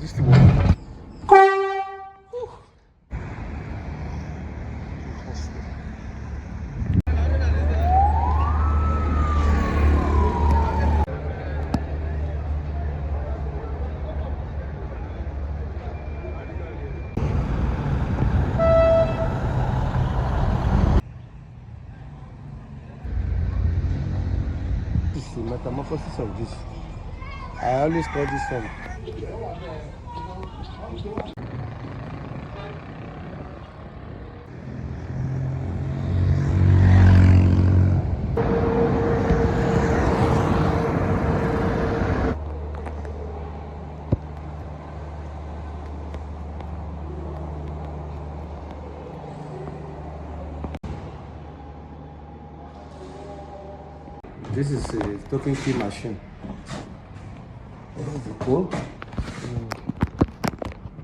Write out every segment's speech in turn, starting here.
Does this still work? This is the metamorphosis of this. I always call this one. This is a token key machine. Cool.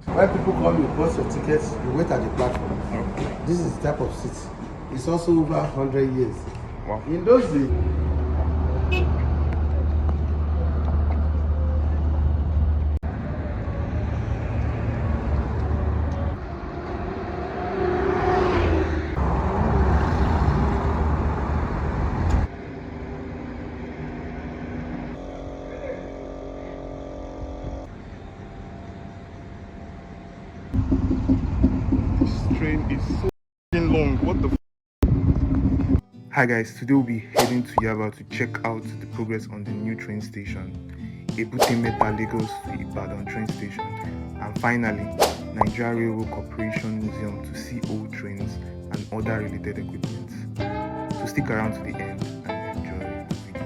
When people come, you post your tickets, you wait at the platform. Okay. This is the type of seat. It's also over 100 years. Wow. In those days, This train is so long. What the Hi guys, today we'll be heading to Yaba to check out the progress on the new train station, Ebute Meta Lagos to Ibadan train station, and finally, Nigerian Railway Corporation Museum to see old trains and other related equipment. So stick around to the end and enjoy the video.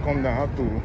Come down, I have to.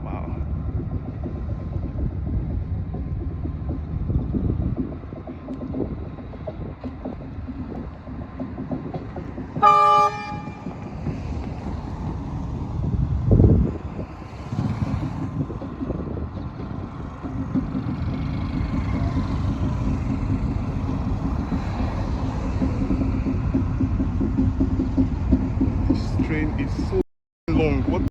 Wow. This train is so long. What?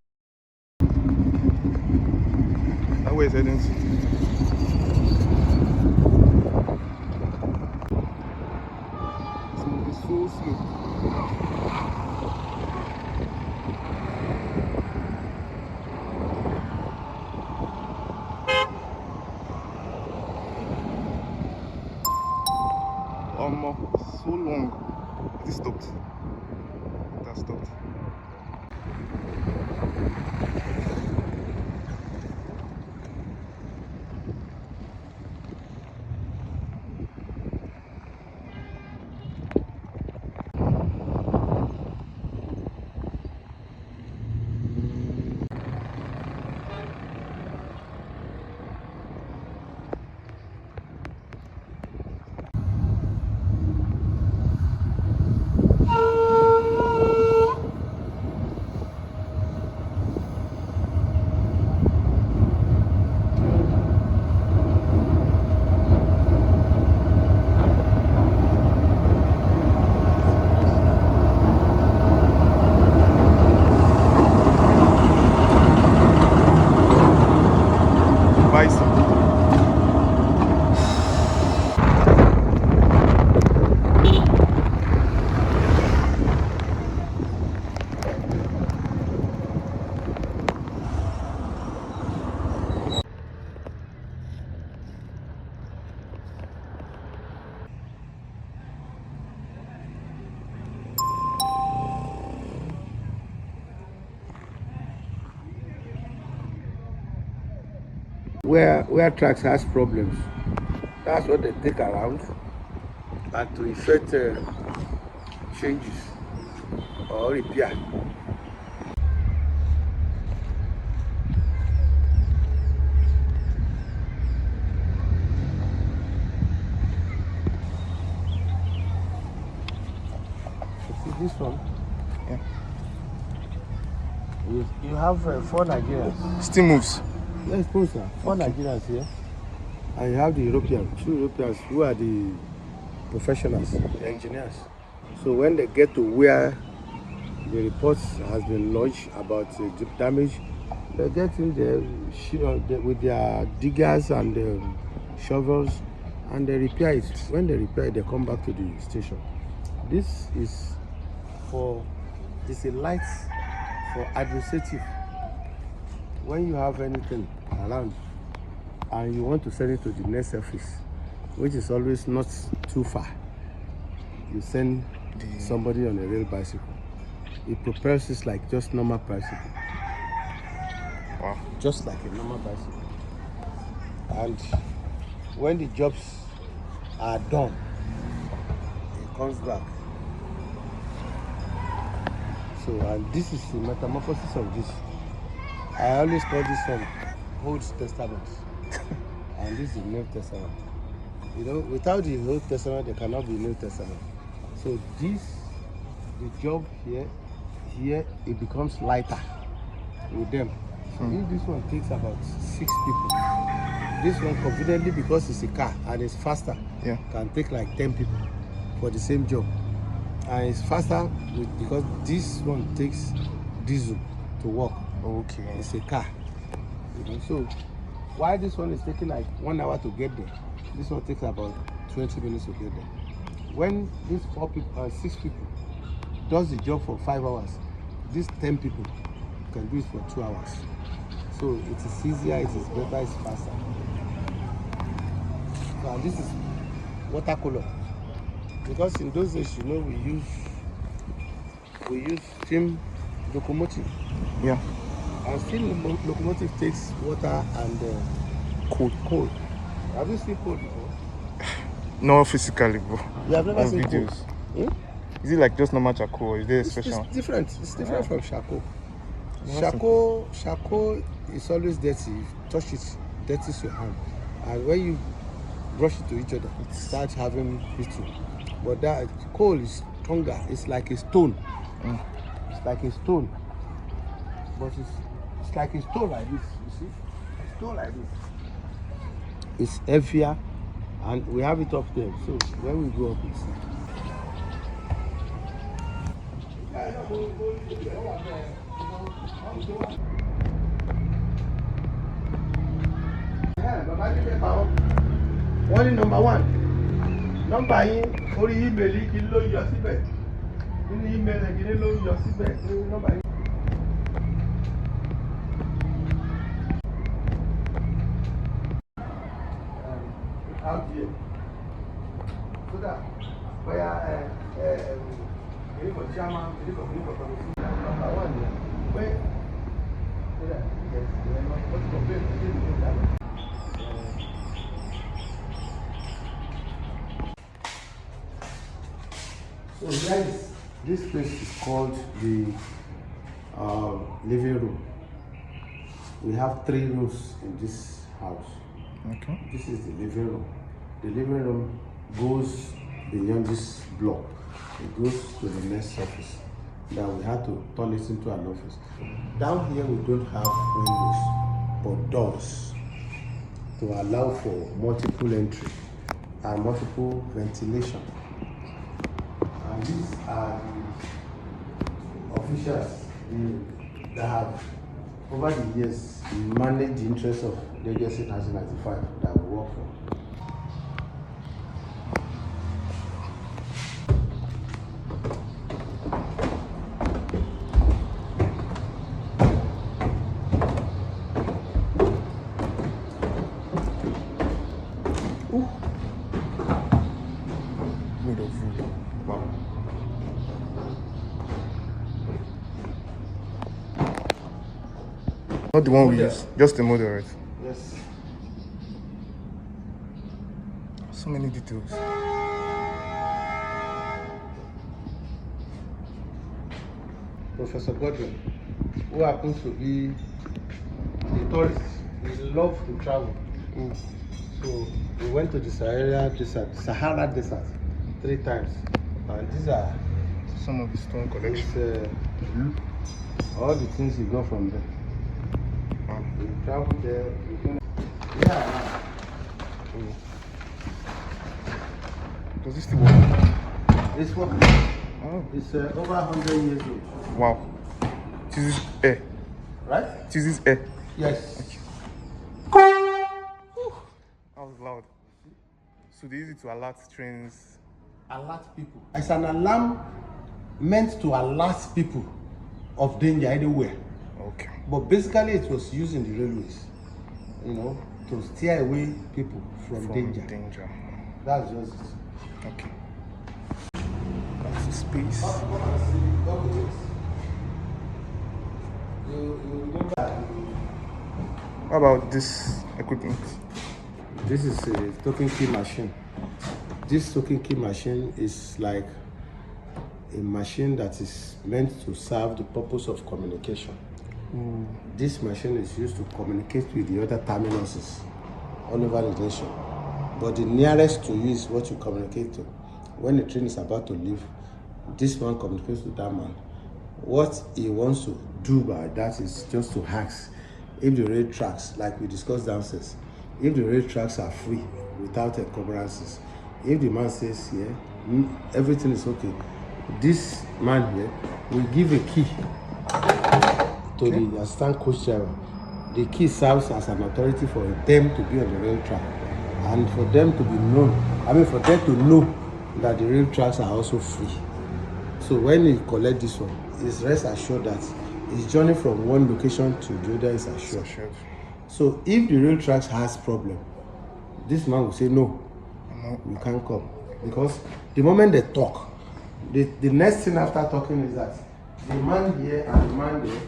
That way is heading to. It's moving so slow. So long. It stopped. It has stopped. Where tracks has problems, that's what they take around and to effect changes or repair. See this one? Yeah. You have 4 Nigerians. Still moves. Yes, sir. 4 Okay. Nigerians here. And you have the Europeans, 2 Europeans who are the professionals, the engineers. So when they get to where the report has been lodged about damage, they get in there with their diggers and shovels and they repair it. When they repair it, they come back to the station. This is it's a light for administrative. When you have anything around and you want to send it to the next office, which is always not too far, you send somebody on a real bicycle. It propels it like just normal bicycle. Wow. Just like a normal bicycle. And when the jobs are done, it comes back. So, and this is the metamorphosis of this. I always call this one Old Testament. And this is the New Testament. You know, without the Old Testament, there cannot be New Testament. So the job here it becomes lighter with them. If this one takes about 6 people, this one confidently, because it's a car and it's faster, can take like 10 people for the same job. And it's faster because this one takes diesel to work. Okay. It's a car. You know, so why this one is taking like 1 hour to get there, this one takes about 20 minutes to get there. When these 4 people 6 people does the job for 5 hours, these 10 people can do it for 2 hours. So it is easier, it is better, it's faster. So, and this is watercolor, because in those days, you know, we use steam locomotive. Yeah. And steam locomotive takes water and coal. Have you seen coal before? No, physically, bro. You have never On seen videos. coal? Is it like just normal charcoal, or is there a It's special? different. It's different from charcoal. Awesome. Charcoal is always dirty. You touch it, dirties your hand. And when you brush it to each other, it starts having brittle. But that coal is stronger. It's like a stone. It's like a stone. But it's like a stone like this. You see? A stone like this. It's heavier, and we have it up there. So when we go up, it's wọ́n ní number one nọ́mbà yín orí ímeèlì kí ló yọ síbẹ̀ nínú ímeèlì kí ló yọ síbẹ̀ nínú nọ́mbà yín. Out here so that bóyá èyí kò chairman èyí kò committee number one yẹn pé so that yes ìyẹn náà wọ́n ti complain fún ìdílé ìlú ìdáná. So guys, this place is called the living room. We have 3 rooms in this house. Okay. This is the living room. The living room goes beyond this block. It goes to the next office. That we had to turn it into an office. Down here we don't have windows, but doors to allow for multiple entry and multiple ventilation. And these are the officials that have, over the years, managed the interests of Legacy 1995 that we work for. Made of wood. Wow. Not the one we use, just the model, right? Yes. So many details. Professor Godwin, who happens to be a tourist, he loves to travel. So we went to the Sahara Desert 3 times. And these are Some of the stone collection. all the things he got from there. Wow. We traveled there. Yeah. Does this still work? It's working. Oh. It's over 100 years old. Wow. It uses air. Right? It uses air. Yes. That was loud. So they use it to alert trains. Alert people. It's an alarm meant to alert people of danger anywhere. Okay. But basically it was used in the railways, you know, to steer away people from danger. That's just it. Okay. Back to space. How about this equipment? This is a token key machine. This token key machine is like a machine that is meant to serve the purpose of communication. This machine is used to communicate with the other terminuses all over the nation. But the nearest to you is what you communicate to. When the train is about to leave, this man communicates to that man. What he wants to do by that is just to ask if the rail tracks, like we discussed downstairs, if the rail tracks are free without encumbrances. If the man says, yeah, everything is okay, this man here will give a key to the assistant coach driver. The key serves as an authority for them to be on the rail track and for them to be known, for them to know that the rail tracks are also free. So when he collects this one, he's rest assured that his journey from one location to the other is assured. So if the rail tracks has problem, this man will say no, you can't come. Because the moment they talk, the next thing after talking is that the man here and the man there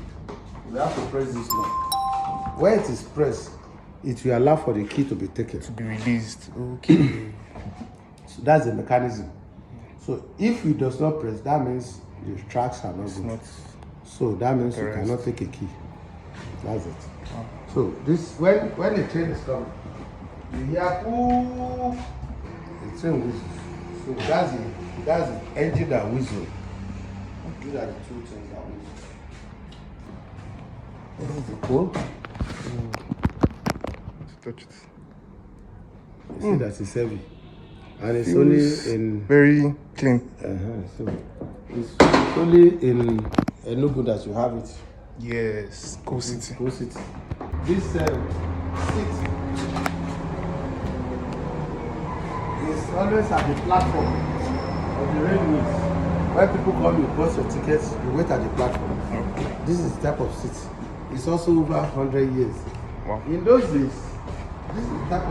will have to press this one. When it is pressed, it will allow for the key to be taken. To be released. Okay. So that's the mechanism. So if it does not press, that means the tracks are not It's good. not. So that means you Authorized. cannot take a key. That's it. So this when the train is coming, you hear ooh, the train whistles. So that's the engine that whistles. These are the two things that whistle. This is the pole. Touch it. You see that it's heavy, and it's Feels only in very clean. so it's only in Enugu that you have it. Yes, Cool City. Go City. This seat is always at the platform of the railways. When people come, you post your tickets, you wait at the platform. Okay. This is the type of seat. It's also over 100 years. Wow. In those days, this is the type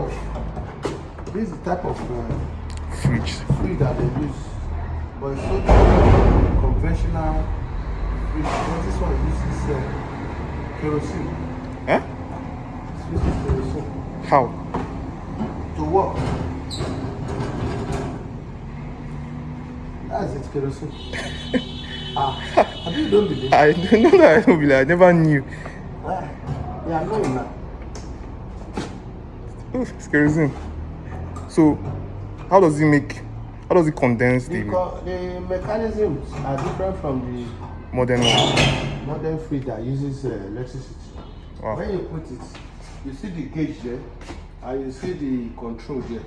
of Fridge. fridge that they use. But it's so conventional fridge. But this one uses kerosene. Eh? It uses kerosene How? to work. That's it, kerosene. Have you don't believe? I don't know that I don't believe. I never knew. Yeah, no, now. Oh, it's kerosene. So, how does it condense the Because the mechanisms are different from the modern one? modern fridge that uses electricity. Wow. When you put it, you see the gauge there, and you see the control there.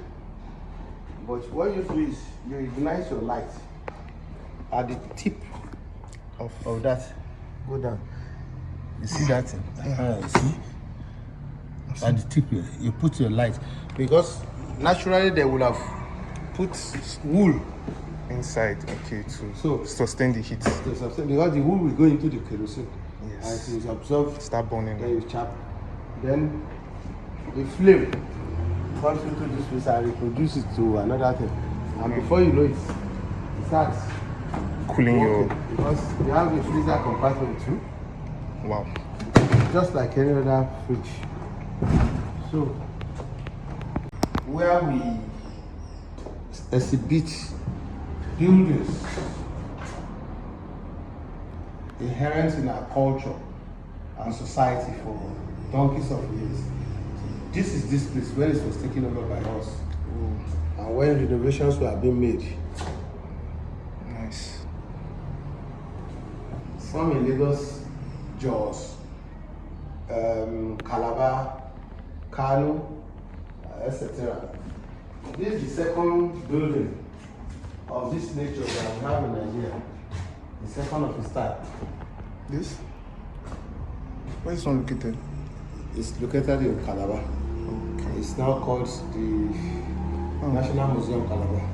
But what you do is you ignite your light at the tip of that. Go down. You see that thing? You see? At the tip here, you put your light, because naturally they would have put wool Inside, okay, to So- sustain the heat. to sustain, because the wool will go into the kerosene. Yes. And it will absorb. Start burning. Then you chap. Then the flame comes into this place and reproduce it to another thing. And before you know it, it starts Cooling your. working, because you have a freezer compartment too, Wow. just like any other fridge. So where we exhibit buildings inherent in our culture and society for donkeys of years. This is this place when it was taken over by us, and when renovations were being made. Nice. Some in Lagos, Jos, Calabar, Kano, etc. This is the second building of this nature that we have in Nigeria. The second of its type. This? Where is this one located? It's located in Calabar. Okay. It's now called the National Museum Calabar.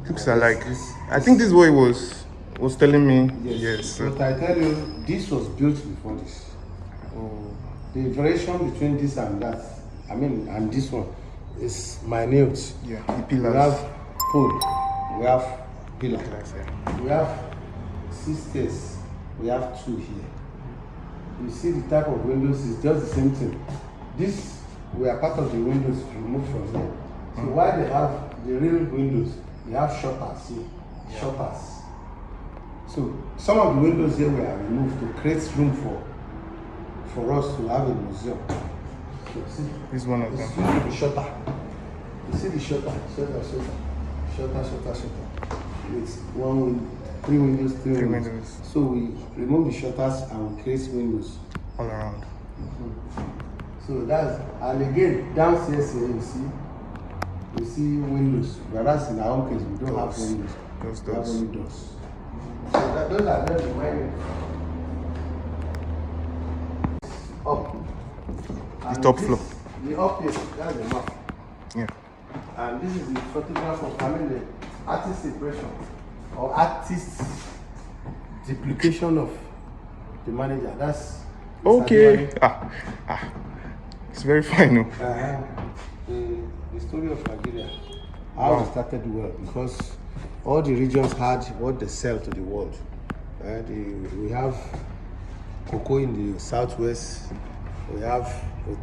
Looks alike. I think this is what he was telling me. Yes. But I tell you, this was built before this. Oh, The variation between this and that, and this one, is minute. yeah. The We pillars. have pole, we have pillar, Pillars, yeah. we have sisters, we have two here. You see the type of windows is just the same thing. This, we are part of the windows removed from here. So while they have the real windows, they have shutters, see, shutters. So some of the windows here were removed to create room for us to have a museum. So see, This is one of it's them. used to be shutter. You see the shutter. It's one window, three windows, three Three windows. windows. So we remove the shutters and we create windows. All around. So that's, and again, downstairs here you see windows. Whereas in our own case, we don't have Doors. windows. Those We have doors. only doors. So those are just reminding. Up. The top floor. The up here, that's the map. Yeah. And this is the photograph of, the artist impression or artist duplication of the manager. That's Okay. It's very fine. No? the story of Nigeria. How it started well, because all the regions had what they sell to the world. We have cocoa in the southwest, we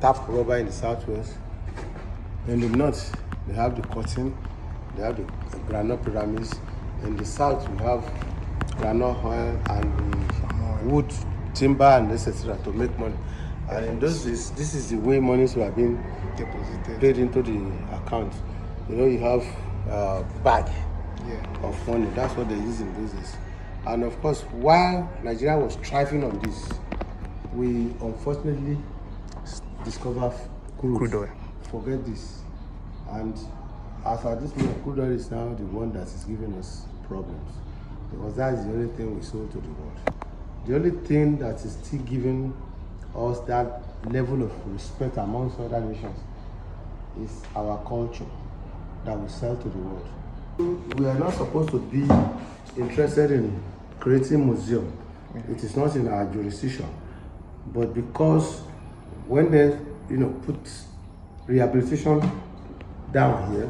tap rubber in the southwest. In the north, they have the cotton, They have the granite pyramids. In the south, we have granite oil and the wood, timber, and etc. to make money. And in those days, this is the way monies were being Deposited. paid into the account. You have bag of money. That's what they use in those days. And of course, while Nigeria was thriving on this, we unfortunately discovered crude oil. Forget this. And as at this moment, crude oil is now the one that is giving us problems, because that is the only thing we sold to the world. The only thing that is still giving us that level of respect amongst other nations is our culture that we sell to the world. We are not supposed to be interested in creating museum. It is not in our jurisdiction. But because when they put rehabilitation down here,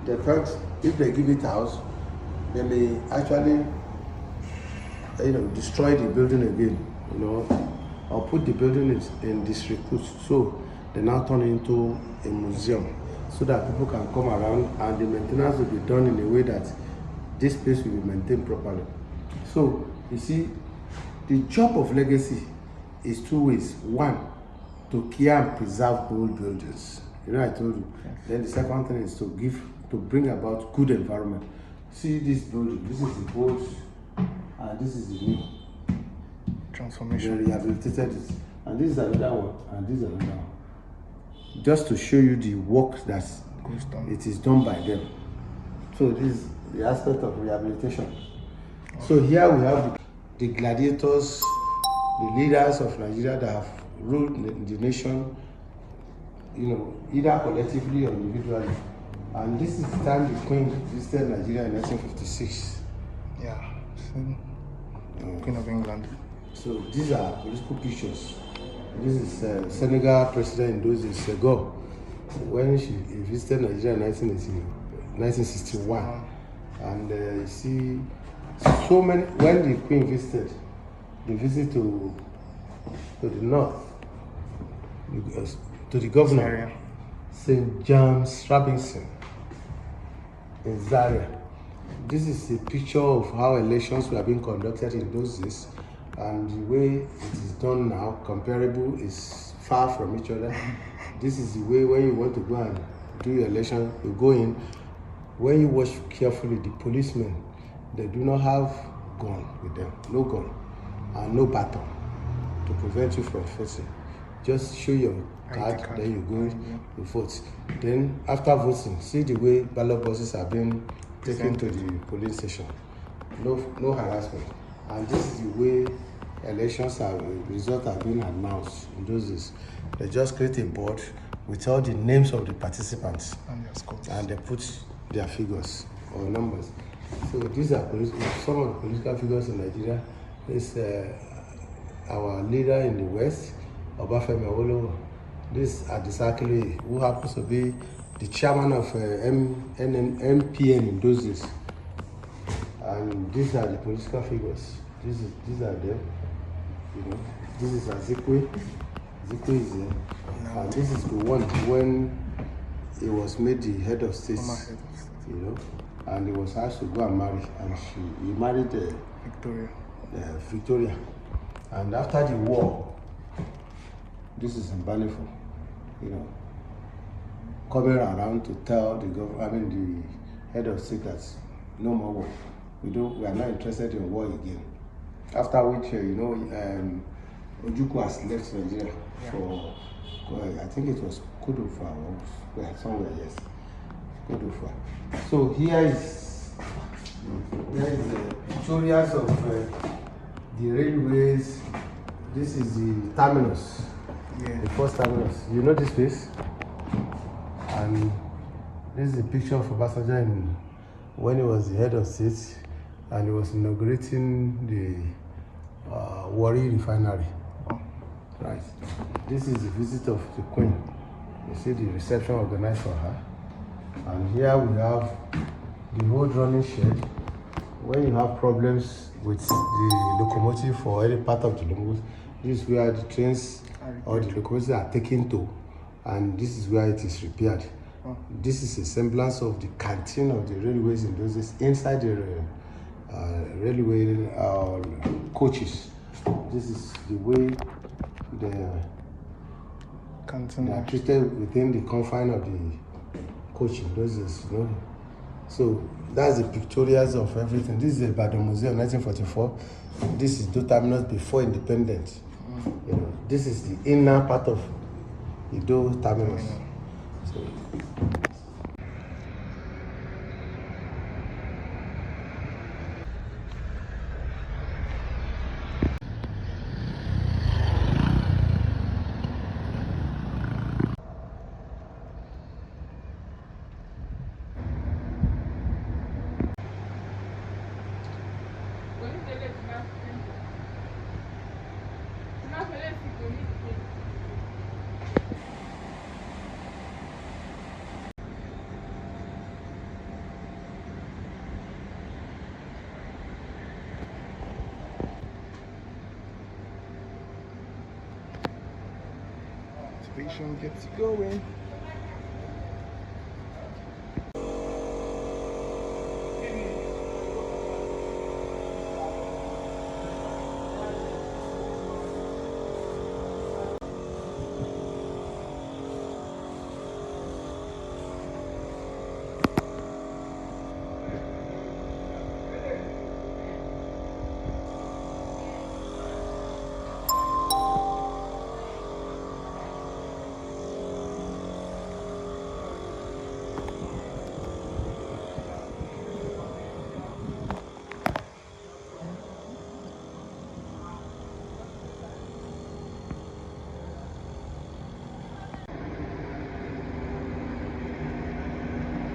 the fact if they give it out, they may actually destroy the building again, or put the building in disrepute. So they now turn it into a museum so that people can come around and the maintenance will be done in a way that this place will be maintained properly. So you see, the job of legacy is two ways. One, to care and preserve old buildings. I told you. Yes. Then the second thing is to bring about good environment. See this building, this is the old and this is the new. Transformation. They rehabilitated it. And this is another one, and this is another one. Just to show you the work that it is done by them. So this is the aspect of rehabilitation. Okay. So here we have the gladiators, the leaders of Nigeria that have ruled the nation, either collectively or individually. And this is the time the Queen visited Nigeria in 1956. Yeah, Queen of England. So these are political pictures. This is Senegal president in those days ago, when she visited Nigeria in 1961. And you see so many, when the Queen visited, the visit to the north, to the governor, St. James Robinson in Zaria. This is a picture of how elections were being conducted in those days, and the way it is done now, comparable, is far from each other. This is the way when you want to go and do your election, you go in. When you watch carefully, the policemen, they do not have gun with them, no gun, and no baton to prevent you from voting. Just show your card, then you go, you vote. Then after voting, see the way ballot boxes are being taken to the polling station. No harassment. And this is the way results are being announced in those days. They just create a board with all the names of the participants and they put their figures or numbers. So these are some of the political figures in Nigeria. This our leader in the West, Obafemi Awolowo. This Adisakile, who happens to be the chairman of MPN in those days. And these are the political figures. These are them. This is Azikwe. Azikwe is there. And this is the one when he was made the head of state. And he was asked to go and marry, and he married Victoria. And after the war, this is in Banifo, coming around to tell the the head of state that no more war. We are not interested in war again. After which, Ojukwu has left Nigeria for, I think it was Kodofa or somewhere, yes, Kodofa. So here is the pictures of the railways. This is the terminus, the first terminus. You know this place? And this is a picture of Obasanjo when he was the head of state and he was inaugurating the Warri refinery. Right. This is the visit of the Queen. You see the reception organized for her. And here we have the old running shed. When you have problems with the locomotive or any part of the locomotive, this is where the trains or the locomotives are taken to, and this is where it is repaired. This is a semblance of the canteen of the railways in those days inside the railway coaches. This is the way they are treated within the confine of the coach in those days, you know. So that's the pictorials of everything. This is the Ibadan Museum, 1944. This is the terminus before independence. You know, this is the inner part of Ido terminus. So, Motivation gets you going.